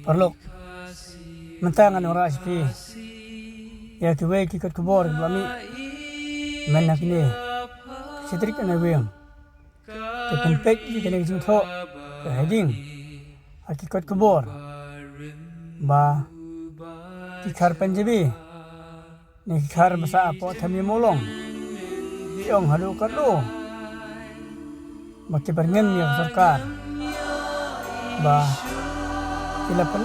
perlok mentangan ora aspi ya tuwe ki kat kubor bami menak ni setrik na weng te tempek ki kene jing tho ke heading hakikat kubor ba ki khar panjabi ni khar basa apo thami molong yong halu kado maki berngen ya sarkar ba kilapan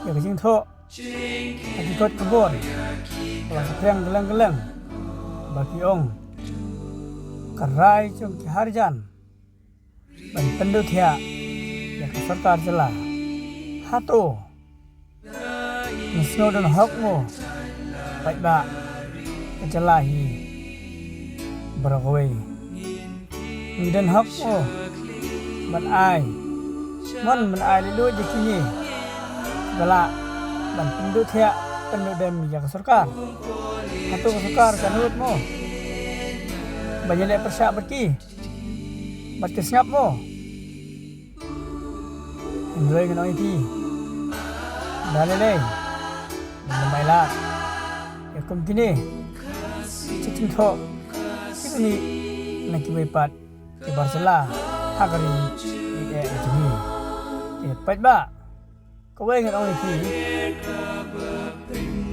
ya jing tho hakikat kubor ba saprang gelang-gelang bagi ong karai chung ki harjan ban pendut ya sarkar jela hato nisno dan hokmo baik ba kecelahi berawai dan hokmo ban ai lilu jekini bala ban pendut ya pendut dem ya sarkar hato sarkar kanut mo banyak persyak berki batas ngap mo Android kan OIP dalele namailah ya kum kini cicing tho kini nak kibat ke Barcelona hagari ni ini ya pat ba ko wei kan OIP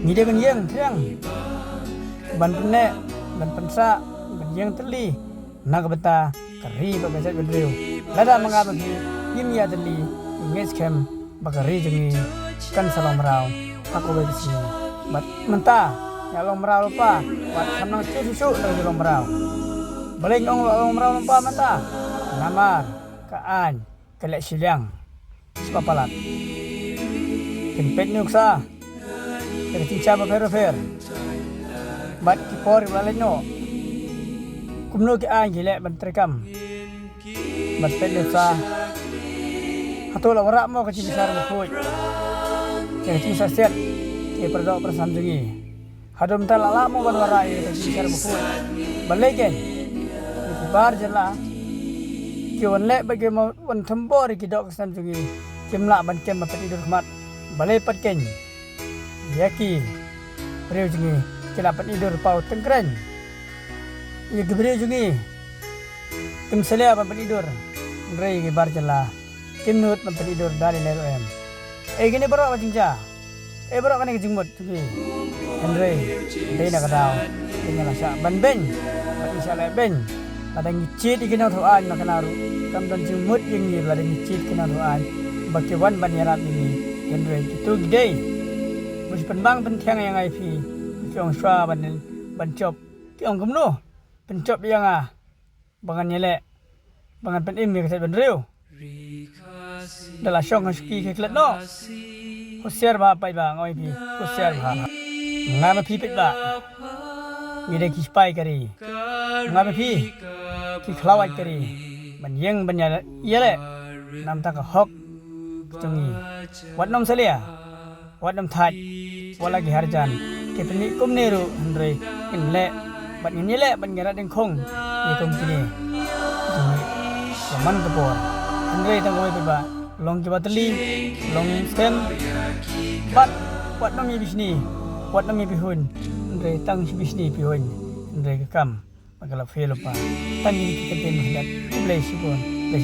ni dia kan yang terang ban penek ban pensa ban yang teli nak beta kari bagasat bedriu lada mengabagi kimia teli ingis kem bakari jengi kan salam merau aku bagi sini bat mentah ya long merau lupa bat kanang susu dari long merau balik ong long merau lupa mentah namar kaan kelek silang sepapalat kempet nuksa dari cinca bafer bat kipor balik no kumno ki an gilek ban terekam bat pedesa Hatula warak mo kecil besar berkuat. Kecil sasiat, dia berdok bersandungi. Hadum talak mo ban warak kecil besar berkuat. Balikin, bar jelah. Kiwan lek bagi mo wan tempor kidok bersandungi. Kimlak ban kem dapat tidur kemat. Balik patken. Yaki, beriu jengi. Kilapan tidur pau tengkeren. Ia beriu jengi. Kim selia ban tidur. Rei ke bar jelah. Kinut mempetidur dari leru em. Gini berok macam ja. Berok kan kejumut tuki. Andre, dia nak kau. Dia nak syak ban ben. Bagi syak lek ben. Ada ngicit ikina tuan makan aru. Kam dan jumut yang ni ada ngicit ikina tuan. Bagi wan ban yarat ini. Andre itu gede. Bus penbang pentiang yang IP. Kiong swa ban cop. Kiong kumno. Pencop yang bangan nyelek. Bangan penim yang kesat ban riu. Dalam syong haski keklet no. Kusiar ba pai ba ngoi pi. Kusiar ba. Ngama pi pit ba. Ngide ki spai kari. Ngama pi. Ki khlawai kari. Ban yeng ban ya yele. Nam ta ka hok. Tungi. Wat nom salia. Wat nom that. Wala ki harjan. Ki peni kum neru andre. Inle. Ban nyele ban gerat deng khong. Ni kum kini. Tungi. Laman kepor. Andre tang koi ba long kibatli long stem bat wat nami bisni wat nami bihun Andre tang bisni bihun Andre kekam bagala felo pa tani kita ten hendak play sipon play